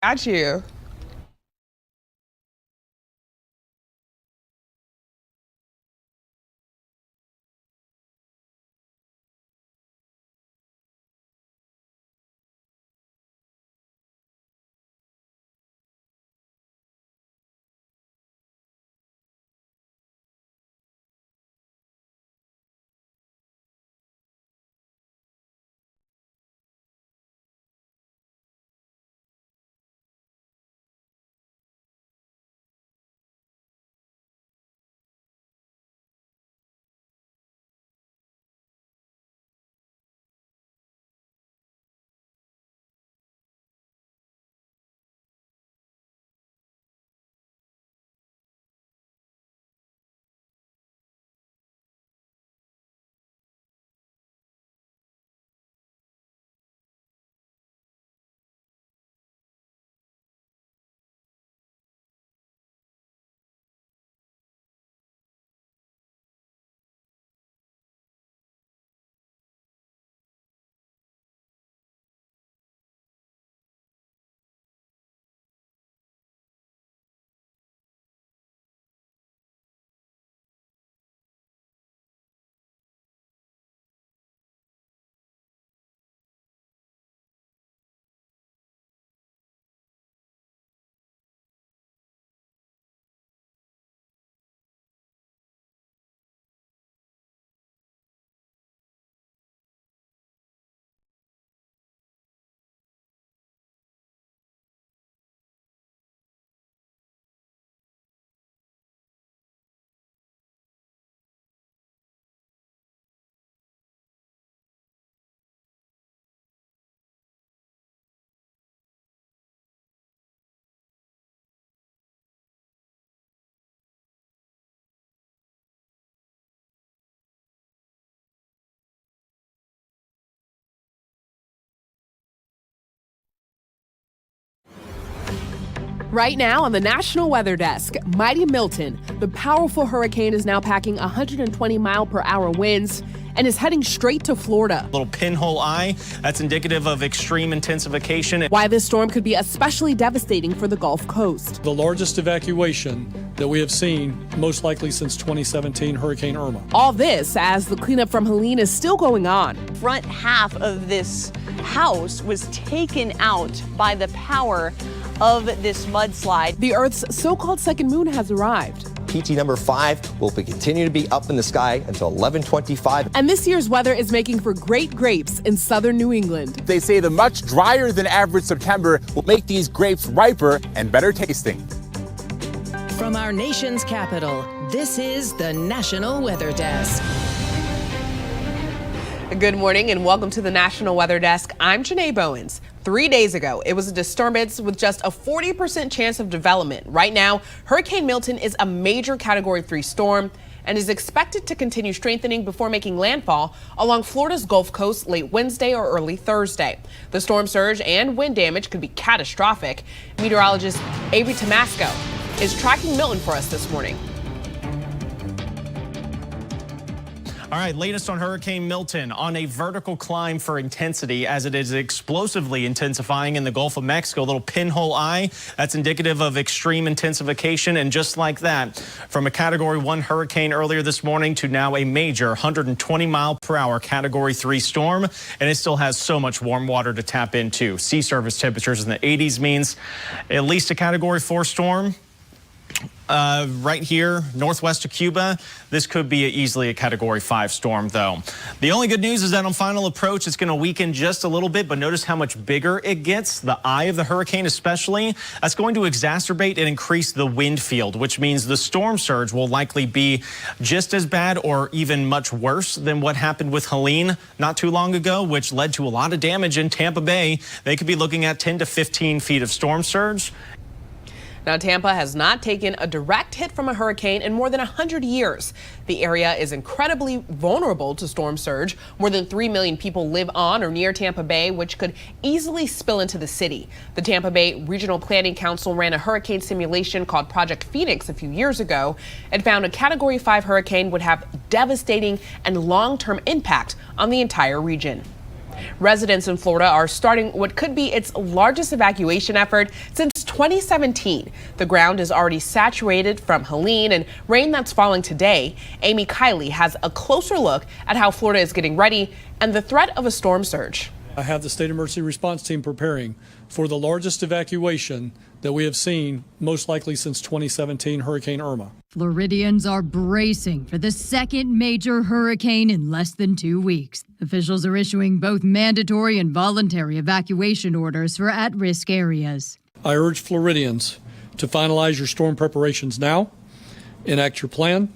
Got you. Right now on the National Weather Desk, mighty Milton, the powerful hurricane, is now packing 120-mile-per-hour winds and is heading straight to Florida. Little pinhole eye, that's indicative of extreme intensification. Why this storm could be especially devastating for the Gulf Coast. The largest evacuation that we have seen, most likely since 2017 Hurricane Irma. All this as the cleanup from Helene is still going on. Front half of this house was taken out by the power of this mudslide. The Earth's so-called second moon has arrived. PT number 5 will continue to be up in the sky until 11:25. And this year's weather is making for great grapes in southern New England. They say the much drier than average September will make these grapes riper and better tasting. From our nation's capital, this is the National Weather Desk. Good morning and welcome to the National Weather Desk. I'm Janae Bowens. 3 days ago, it was a disturbance with just a 40% chance of development. Right now, Hurricane Milton is a major Category 3 storm and is expected to continue strengthening before making landfall along Florida's Gulf Coast late Wednesday or early Thursday. The storm surge and wind damage could be catastrophic. Meteorologist Avery Tomasco is tracking Milton for us this morning. All right, latest on Hurricane Milton, on a vertical climb for intensity as it is explosively intensifying in the Gulf of Mexico. A little pinhole eye, that's indicative of extreme intensification. And just like that, from a Category 1 hurricane earlier this morning to now a major 120-mile-per-hour Category 3 storm. And it still has so much warm water to tap into. Sea surface temperatures in the 80s means at least a Category 4 storm. Right here, northwest of Cuba. This could be easily a Category 5 storm, though. The only good news is that on final approach, it's going to weaken just a little bit, but notice how much bigger it gets. The eye of the hurricane especially, that's going to exacerbate and increase the wind field, which means the storm surge will likely be just as bad or even much worse than what happened with Helene not too long ago, which led to a lot of damage in Tampa Bay. They could be looking at 10 to 15 feet of storm surge. Now, Tampa has not taken a direct hit from a hurricane in more than 100 years. The area is incredibly vulnerable to storm surge. More than 3 million people live on or near Tampa Bay, which could easily spill into the city. The Tampa Bay Regional Planning Council ran a hurricane simulation called Project Phoenix a few years ago and found a Category 5 hurricane would have devastating and long-term impact on the entire region. Residents in Florida are starting what could be its largest evacuation effort since 2017. The ground is already saturated from Helene and rain that's falling today. Amy Kiley has a closer look at how Florida is getting ready and the threat of a storm surge. I have the state emergency response team preparing for the largest evacuation that we have seen, most likely since 2017 Hurricane Irma. Floridians are bracing for the second major hurricane in less than 2 weeks. Officials are issuing both mandatory and voluntary evacuation orders for at-risk areas. I urge Floridians to finalize your storm preparations now, enact your plan.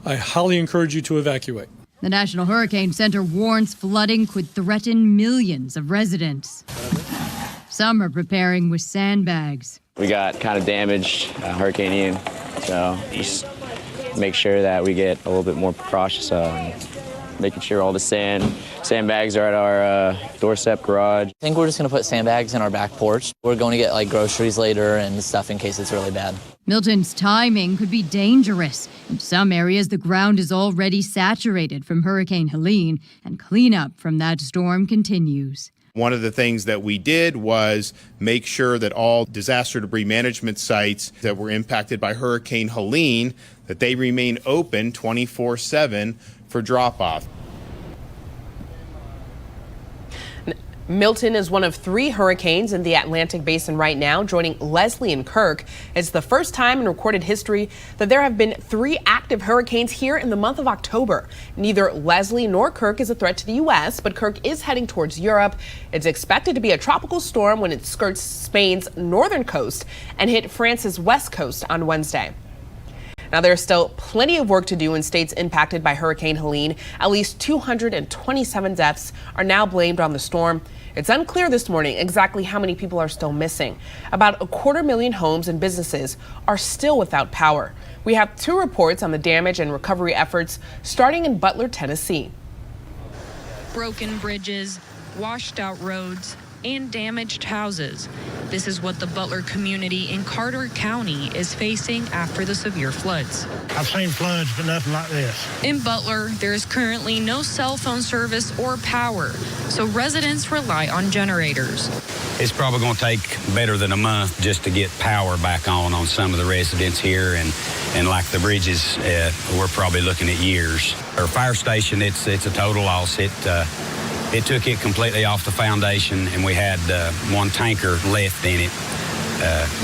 I highly encourage you to evacuate. The National Hurricane Center warns flooding could threaten millions of residents. Some are preparing with sandbags. We got kind of damaged Hurricane Ian, so just make sure that we get a little bit more precautious, making sure all the sandbags are at our doorstep garage. I think we're just going to put sandbags in our back porch. We're going to get like groceries later and stuff in case it's really bad. Milton's timing could be dangerous. In some areas, the ground is already saturated from Hurricane Helene, and cleanup from that storm continues. One of the things that we did was make sure that all disaster debris management sites that were impacted by Hurricane Helene, that they remain open 24/7 for drop-off. Milton is one of 3 hurricanes in the Atlantic basin right now, joining Leslie and Kirk. It's the first time in recorded history that there have been 3 active hurricanes here in the month of October. Neither Leslie nor Kirk is a threat to the U.S., but Kirk is heading towards Europe. It's expected to be a tropical storm when it skirts Spain's northern coast and hit France's west coast on Wednesday. Now, there's still plenty of work to do in states impacted by Hurricane Helene. At least 227 deaths are now blamed on the storm. It's unclear this morning exactly how many people are still missing. About 250,000 homes and businesses are still without power. We have 2 reports on the damage and recovery efforts, starting in Butler, Tennessee. Broken bridges, washed out roads, and damaged houses. This is what the Butler community in Carter County is facing after the severe floods. I've seen floods, but nothing like this. In Butler, there is currently no cell phone service or power, so residents rely on generators. It's probably going to take better than a month just to get power back on some of the residents here, and like the bridges, we're probably looking at years. Our fire station, it's a total loss. It took it completely off the foundation, and we had 1 tanker left in it.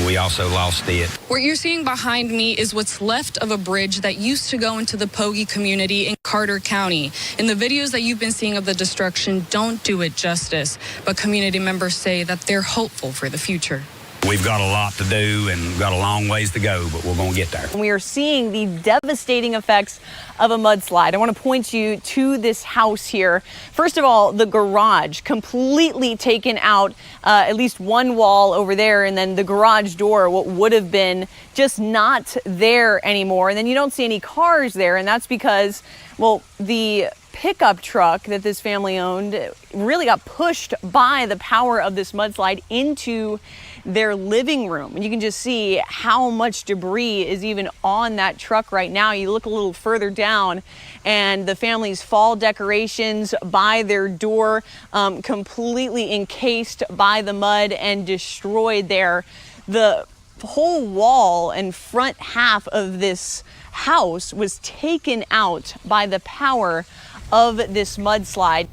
We also lost it. What you're seeing behind me is what's left of a bridge that used to go into the Pogie community in Carter County. And the videos that you've been seeing of the destruction don't do it justice, but community members say that they're hopeful for the future. We've got a lot to do and got a long ways to go, but we're going to get there. We are seeing the devastating effects of a mudslide. I want to point you to this house here. First of all, the garage completely taken out, at least one wall over there, and then the garage door, what would have been, just not there anymore. And then you don't see any cars there, and that's because, well, the pickup truck that this family owned really got pushed by the power of this mudslide into their living room. And you can just see how much debris is even on that truck right now. You look a little further down and the family's fall decorations by their door completely encased by the mud and destroyed there. The whole wall and front half of this house was taken out by the power of this mudslide.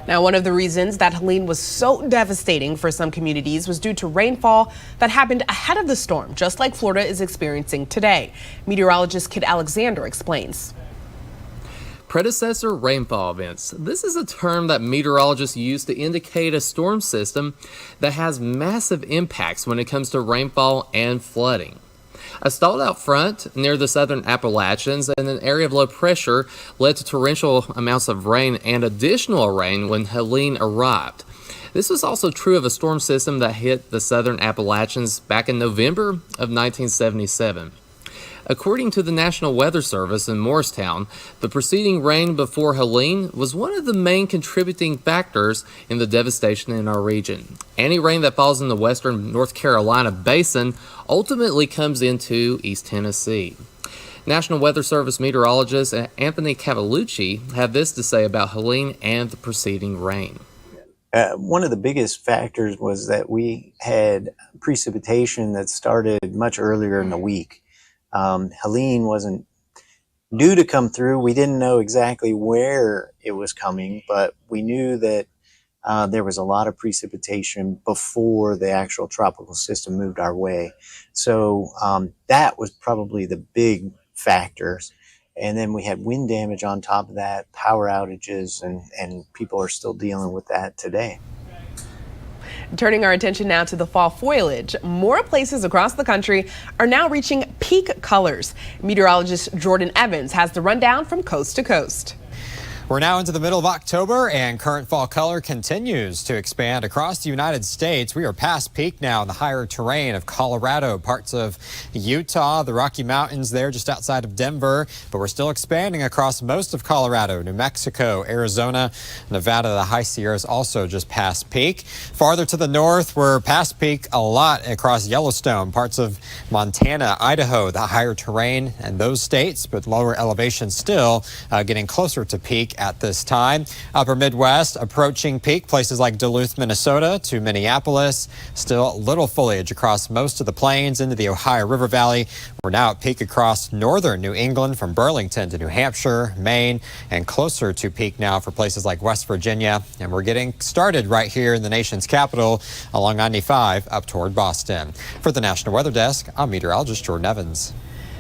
Now, one of the reasons that Helene was so devastating for some communities was due to rainfall that happened ahead of the storm, just like Florida is experiencing today. Meteorologist Kit Alexander explains. Predecessor rainfall events. This is a term that meteorologists use to indicate a storm system that has massive impacts when it comes to rainfall and flooding. A stalled out front near the southern Appalachians and an area of low pressure led to torrential amounts of rain and additional rain when Helene arrived. This was also true of a storm system that hit the southern Appalachians back in November of 1977. According to the National Weather Service in Morristown, the preceding rain before Helene was one of the main contributing factors in the devastation in our region. Any rain that falls in the western North Carolina basin ultimately comes into East Tennessee. National Weather Service meteorologist Anthony Cavalucci had this to say about Helene and the preceding rain. One of the biggest factors was that we had precipitation that started much earlier in the week. Helene wasn't due to come through. We didn't know exactly where it was coming, but we knew that there was a lot of precipitation before the actual tropical system moved our way. So that was probably the big factors. And then we had wind damage on top of that, power outages, and people are still dealing with that today. Turning our attention now to the fall foliage, more places across the country are now reaching peak colors. Meteorologist Jordan Evans has the rundown from coast to coast. We're now into the middle of October, and current fall color continues to expand across the United States. We are past peak now in the higher terrain of Colorado, parts of Utah, the Rocky Mountains there just outside of Denver, but we're still expanding across most of Colorado, New Mexico, Arizona, Nevada. The high Sierras also just past peak. Farther to the north, we're past peak a lot across Yellowstone, parts of Montana, Idaho, the higher terrain and those states, but lower elevation still getting closer to peak at this time. Upper Midwest approaching peak, places like Duluth, Minnesota to Minneapolis. Still little foliage across most of the plains into the Ohio River Valley. We're now at peak across northern New England from Burlington to New Hampshire, Maine, and closer to peak now for places like West Virginia. And we're getting started right here in the nation's capital along 95 up toward Boston. For the National Weather Desk, I'm meteorologist Jordan Evans.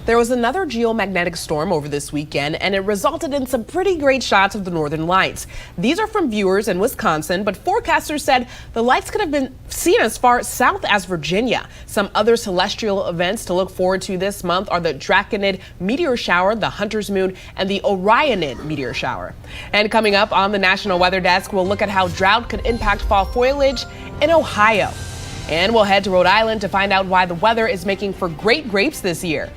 There was another geomagnetic storm over this weekend, and it resulted in some pretty great shots of the northern lights. These are from viewers in Wisconsin, but forecasters said the lights could have been seen as far south as Virginia. Some other celestial events to look forward to this month are the Draconid meteor shower, the Hunter's Moon, and the Orionid meteor shower. And coming up on the National Weather Desk, we'll look at how drought could impact fall foliage in Ohio. And we'll head to Rhode Island to find out why the weather is making for great grapes this year.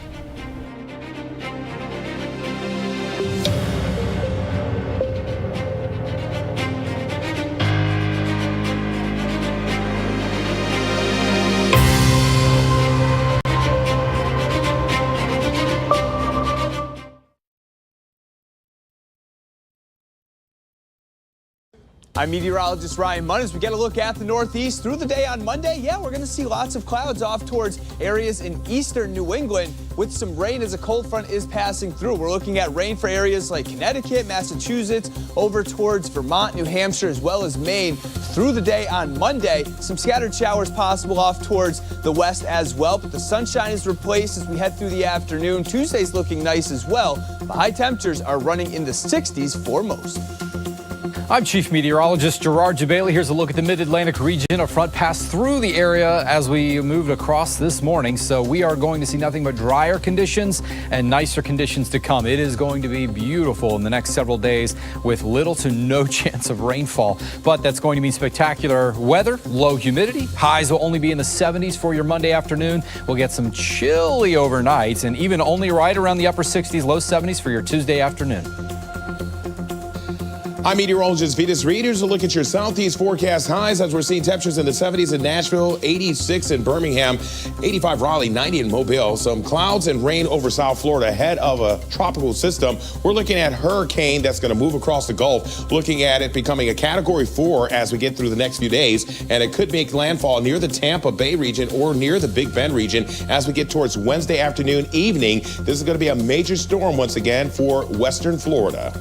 I'm meteorologist Ryan Munn. As we get a look at the Northeast through the day on Monday, we're going to see lots of clouds off towards areas in eastern New England with some rain as a cold front is passing through. We're looking at rain for areas like Connecticut, Massachusetts, over towards Vermont, New Hampshire, as well as Maine through the day on Monday. Some scattered showers possible off towards the west as well, but the sunshine is replaced as we head through the afternoon. Tuesday's looking nice as well. The high temperatures are running in the 60s for most. I'm Chief Meteorologist Gerard Jabali. Here's a look at the Mid-Atlantic region. A front passed through the area as we moved across this morning, so we are going to see nothing but drier conditions and nicer conditions to come. It is going to be beautiful in the next several days with little to no chance of rainfall, but that's going to mean spectacular weather, low humidity. Highs will only be in the 70s for your Monday afternoon. We'll get some chilly overnights and even only right around the upper 60s, low 70s for your Tuesday afternoon. I'm meteorologist Vetus Reed. Here's a look at your southeast forecast highs as we're seeing temperatures in the 70s in Nashville, 86 in Birmingham, 85 Raleigh, 90 in Mobile. Some clouds and rain over South Florida ahead of a tropical system. We're looking at hurricane that's going to move across the Gulf, looking at it becoming a Category 4 as we get through the next few days, and it could make landfall near the Tampa Bay region or near the Big Bend region as we get towards Wednesday afternoon, evening. This is going to be a major storm once again for western Florida.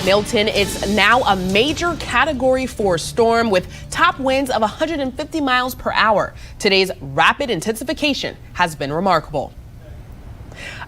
Milton is now a major Category 4 storm with top winds of 150 miles per hour. Today's rapid intensification has been remarkable.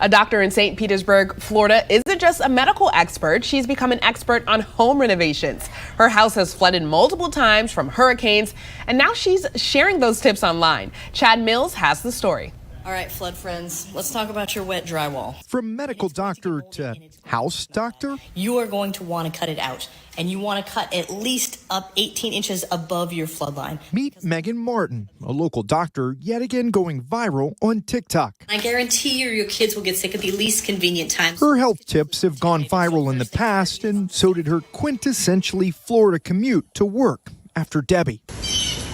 A doctor in St. Petersburg, Florida, isn't just a medical expert. She's become an expert on home renovations. Her house has flooded multiple times from hurricanes, and now she's sharing those tips online. Chad Mills has the story. All right, flood friends, let's talk about your wet drywall. From medical doctor to house doctor? You are going to want to cut it out, and you want to cut at least up 18 inches above your flood line. Meet Megan Martin, a local doctor yet again going viral on TikTok. I guarantee you your kids will get sick at the least convenient times. Her health tips have gone viral in the past, and so did her quintessentially Florida commute to work after Debbie.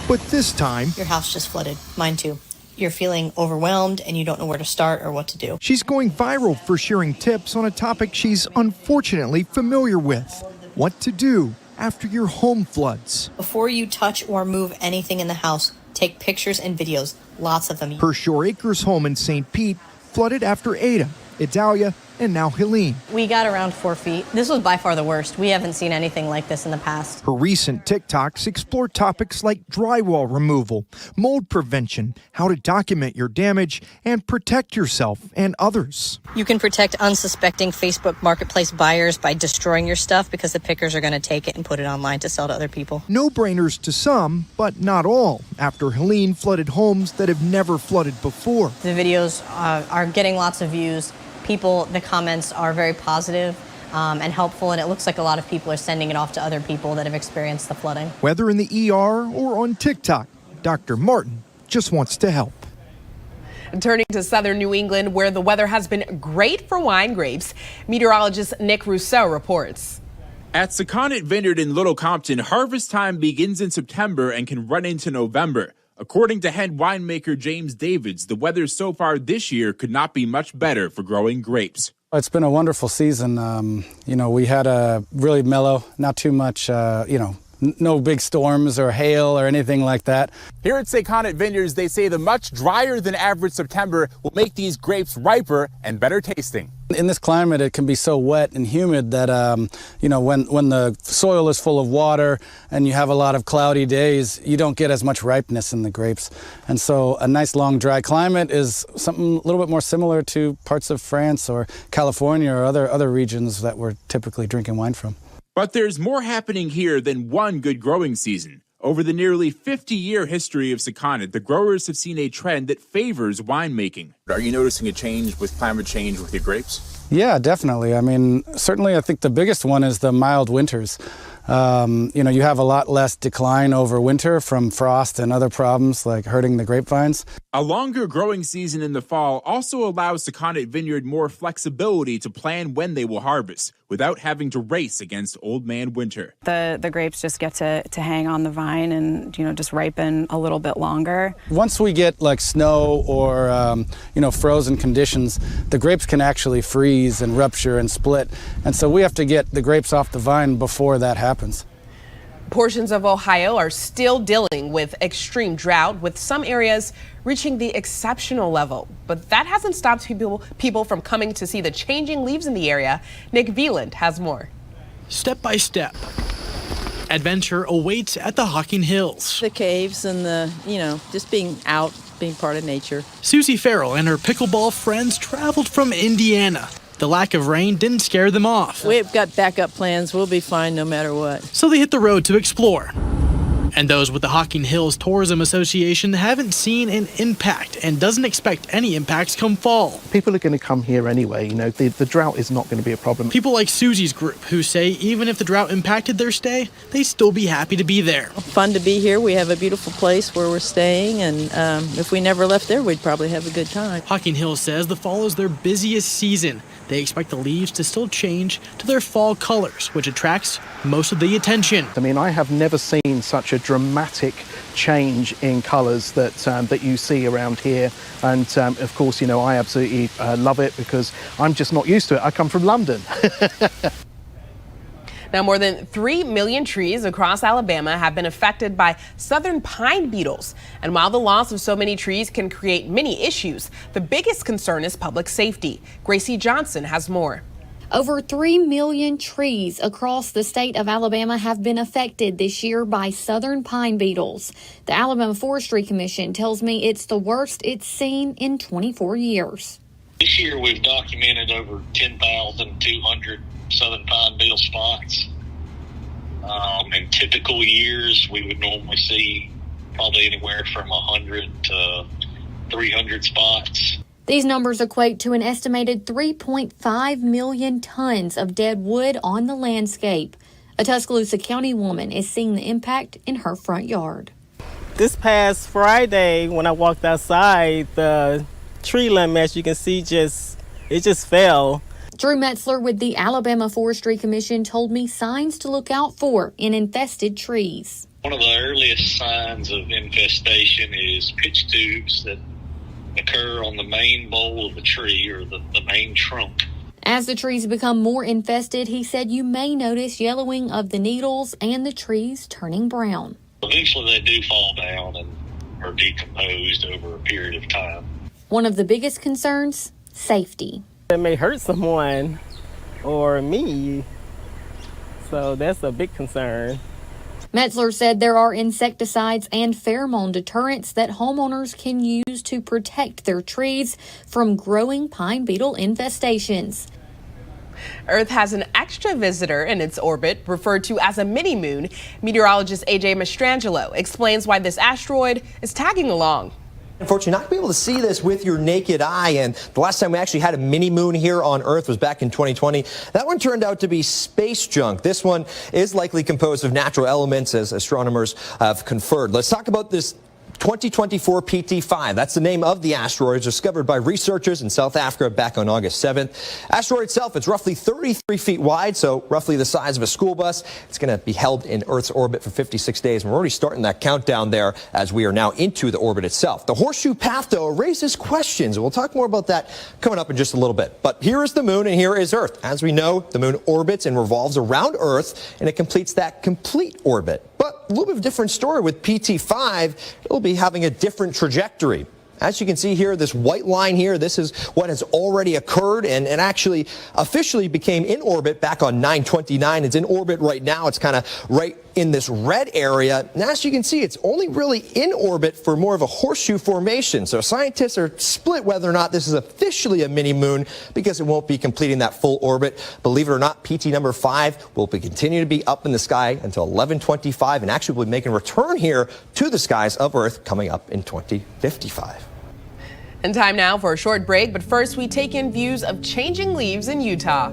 But this time, your house just flooded, mine too. You're feeling overwhelmed and you don't know where to start or what to do. She's going viral for sharing tips on a topic she's unfortunately familiar with: what to do after your home floods. Before you touch or move anything in the house, take pictures and videos, lots of them. Her Shore Acres home in St. Pete flooded after Ada, Idalia, and now Helene. We got around 4 feet. This was by far the worst. We haven't seen anything like this in the past. Her recent TikToks explore topics like drywall removal, mold prevention, how to document your damage, and protect yourself and others. You can protect unsuspecting Facebook Marketplace buyers by destroying your stuff because the pickers are going to take it and put it online to sell to other people. No-brainers to some, but not all, after Helene flooded homes that have never flooded before. The videos are getting lots of views. People, the comments are very positive and helpful, and it looks like a lot of people are sending it off to other people that have experienced the flooding. Whether in the ER or on TikTok, Dr. Martin just wants to help. Turning to southern New England, where the weather has been great for wine grapes, meteorologist Nick Rousseau reports. At Sakonnet Vineyard in Little Compton, harvest time begins in September and can run into November. According to head winemaker James Davids, the weather so far this year could not be much better for growing grapes. It's been a wonderful season. We had a really mellow, not too much, no big storms or hail or anything like that. Here at Sakonnet Vineyards, they say the much drier than average September will make these grapes riper and better tasting. In this climate, it can be so wet and humid that, when the soil is full of water and you have a lot of cloudy days, you don't get as much ripeness in the grapes. And so a nice long dry climate is something a little bit more similar to parts of France or California or other regions that we're typically drinking wine from. But there's more happening here than one good growing season. Over the nearly 50-year history of Sakonnet, the growers have seen a trend that favors winemaking. Are you noticing a change with climate change with your grapes? Yeah, definitely. Certainly I think the biggest one is the mild winters. You have a lot less decline over winter from frost and other problems like hurting the grapevines. A longer growing season in the fall also allows Sakonnet Vineyard more flexibility to plan when they will harvest without having to race against old man winter. The grapes just get to hang on the vine and, just ripen a little bit longer. Once we get like snow or, frozen conditions, the grapes can actually freeze and rupture and split. And so we have to get the grapes off the vine before that happens. Portions of Ohio are still dealing with extreme drought, with some areas reaching the exceptional level. But that hasn't stopped people from coming to see the changing leaves in the area. Nick Veland has more. Step by step, adventure awaits at the Hocking Hills. The caves and just being out, being part of nature. Susie Farrell and her pickleball friends traveled from Indiana. The lack of rain didn't scare them off. We've got backup plans. We'll be fine no matter what. So they hit the road to explore. And those with the Hocking Hills Tourism Association haven't seen an impact and doesn't expect any impacts come fall. People are going to come here anyway. The drought is not going to be a problem. People like Susie's group who say even if the drought impacted their stay, they'd still be happy to be there. Fun to be here. We have a beautiful place where we're staying, and if we never left there, we'd probably have a good time. Hocking Hills says the fall is their busiest season. They expect the leaves to still change to their fall colors, which attracts most of the attention. I have never seen such a dramatic change in colours that you see around here. And of course, I absolutely love it because I'm just not used to it. I come from London. Now, more than 3 million trees across Alabama have been affected by southern pine beetles. And while the loss of so many trees can create many issues, the biggest concern is public safety. Gracie Johnson has more. Over 3 million trees across the state of Alabama have been affected this year by southern pine beetles. The Alabama Forestry Commission tells me it's the worst it's seen in 24 years. This year we've documented over 10,200 southern pine beetle spots. In typical years, we would normally see probably anywhere from 100 to 300 spots. These numbers equate to an estimated 3.5 million tons of dead wood on the landscape. A Tuscaloosa County woman is seeing the impact in her front yard. This past Friday, when I walked outside, the tree limb, as you can see, it just fell. Drew Metzler with the Alabama Forestry Commission told me signs to look out for in infested trees. One of the earliest signs of infestation is pitch tubes that occur on the main bole of the tree or the main trunk. As the trees become more infested, he said you may notice yellowing of the needles and the trees turning brown. Eventually they do fall down and are decomposed over a period of time. One of the biggest concerns, safety. It may hurt someone or me, so that's a big concern. Metzler said there are insecticides and pheromone deterrents that homeowners can use to protect their trees from growing pine beetle infestations. Earth has an extra visitor in its orbit, referred to as a mini-moon. Meteorologist A.J. Mastrangelo explains why this asteroid is tagging along. Unfortunately, not going to be able to see this with your naked eye, and the last time we actually had a mini moon here on Earth was back in 2020. That one turned out to be space junk. This one is likely composed of natural elements, as astronomers have conferred. Let's talk about this 2024 PT5. That's the name of the asteroid, discovered by researchers in South Africa back on August 7th. Asteroid itself, it's roughly 33 feet wide, so roughly the size of a school bus. It's going to be held in Earth's orbit for 56 days. And we're already starting that countdown there as we are now into the orbit itself. The horseshoe path, though, raises questions. We'll talk more about that coming up in just a little bit. But here is the moon and here is Earth. As we know, the moon orbits and revolves around Earth, and it completes that complete orbit. But a little bit of a different story with PT5. It'll be having a different trajectory. As you can see here, this white line here, this is what has already occurred and actually officially became in orbit back on 9/29. It's in orbit right now. It's kind of right in this red area. And as you can see, it's only really in orbit for more of a horseshoe formation. So scientists are split whether or not this is officially a mini moon because it won't be completing that full orbit. Believe it or not, PT number 5 will be continuing to be up in the sky until 1125 and actually will be making a return here to the skies of Earth coming up in 2055. And time now for a short break, but first we take in views of changing leaves in Utah.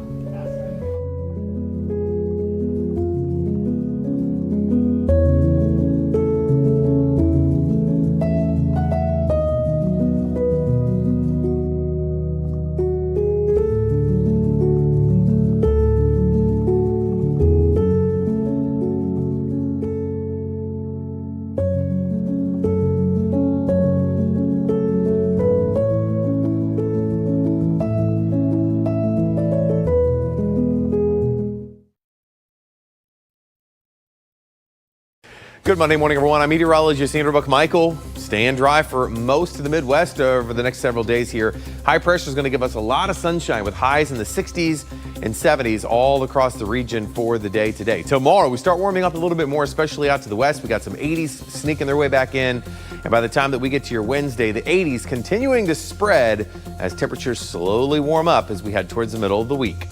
Good Monday morning, everyone. I'm meteorologist Andrew Buck-Michael. Staying dry for most of the Midwest over the next several days here. High pressure is going to give us a lot of sunshine with highs in the 60s and 70s all across the region for the day today. Tomorrow, we start warming up a little bit more, especially out to the west. We got some 80s sneaking their way back in. And by the time that we get to your Wednesday, the 80s continuing to spread as temperatures slowly warm up as we head towards the middle of the week.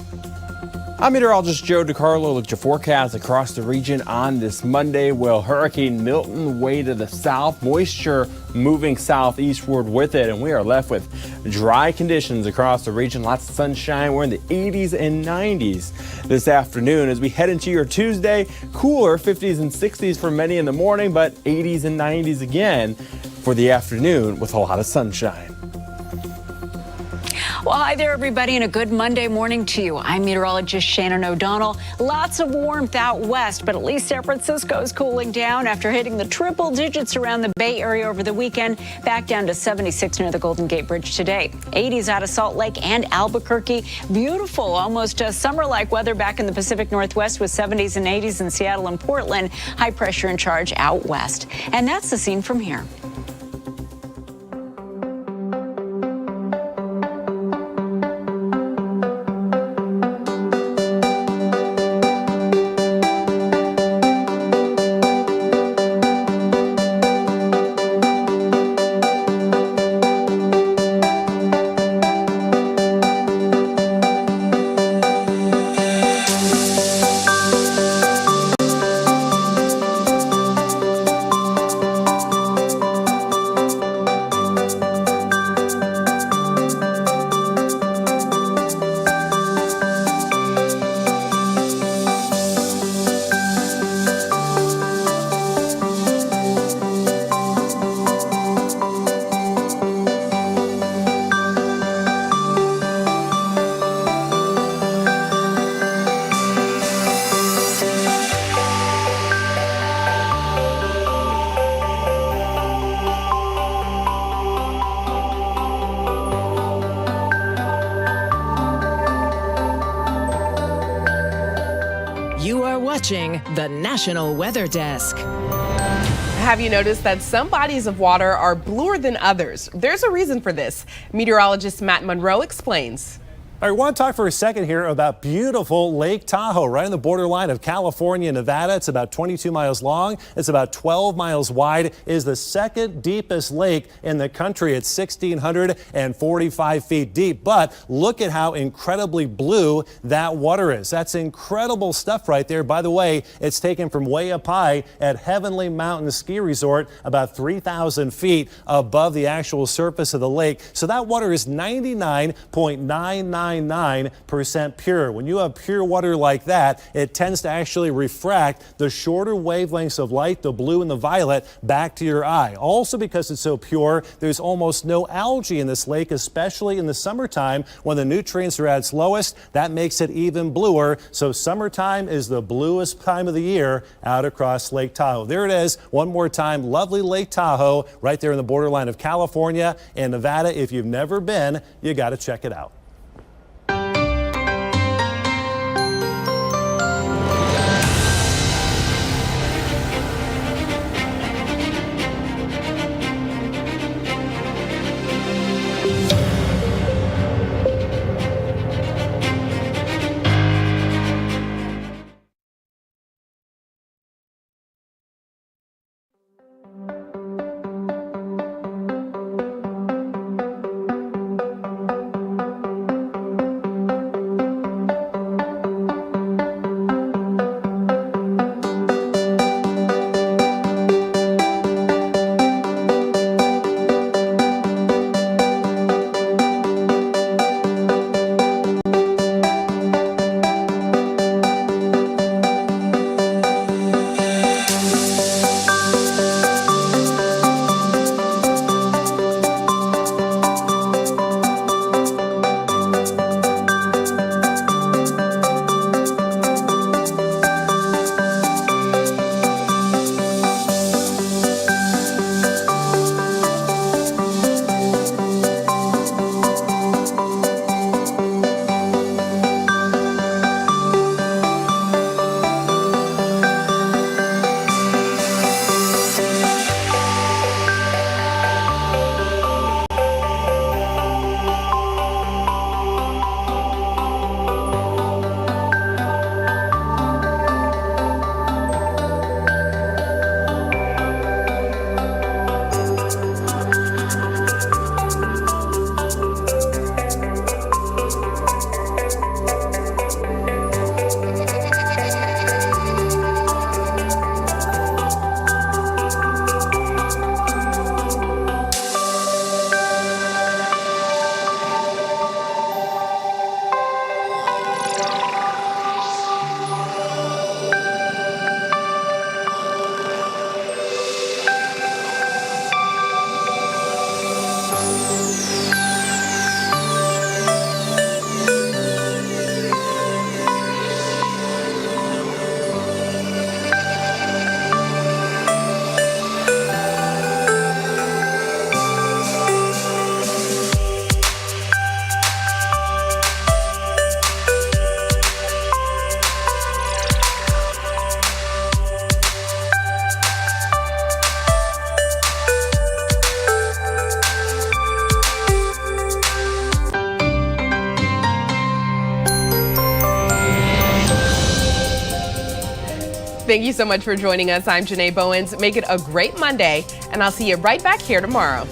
I'm meteorologist Joe DiCarlo. Look at your forecast across the region on this Monday. Well, Hurricane Milton way to the south, moisture moving southeastward with it, and we are left with dry conditions across the region. Lots of sunshine. We're in the 80s and 90s this afternoon. As we head into your Tuesday, cooler 50s and 60s for many in the morning, but 80s and 90s again for the afternoon with a lot of sunshine. Well, hi there, everybody, and a good Monday morning to you. I'm meteorologist Shannon O'Donnell. Lots of warmth out west, but at least San Francisco is cooling down after hitting the triple digits around the Bay Area over the weekend, back down to 76 near the Golden Gate Bridge today. 80s out of Salt Lake and Albuquerque. Beautiful, almost summer-like weather back in the Pacific Northwest with 70s and 80s in Seattle and Portland. High pressure in charge out west. And that's the scene from here. You are watching the National Weather Desk. Have you noticed that some bodies of water are bluer than others? There's a reason for this. Meteorologist Matt Monroe explains. I want to talk for a second here about beautiful Lake Tahoe, right on the borderline of California and Nevada. It's about 22 miles long. It's about 12 miles wide. It is the second deepest lake in the country. It's 1,645 feet deep. But look at how incredibly blue that water is. That's incredible stuff right there. By the way, it's taken from way up high at Heavenly Mountain Ski Resort, about 3,000 feet above the actual surface of the lake. So that water is 99.99% pure. When you have pure water like that, it tends to actually refract the shorter wavelengths of light, the blue and the violet, back to your eye. Also, because it's so pure, there's almost no algae in this lake, especially in the summertime when the nutrients are at its lowest. That makes it even bluer. So summertime is the bluest time of the year out across Lake Tahoe. There it is. One more time. Lovely Lake Tahoe right there in the borderline of California and Nevada. If you've never been, you got to check it out. Thank you so much for joining us. I'm Janae Bowens. Make it a great Monday, and I'll see you right back here tomorrow.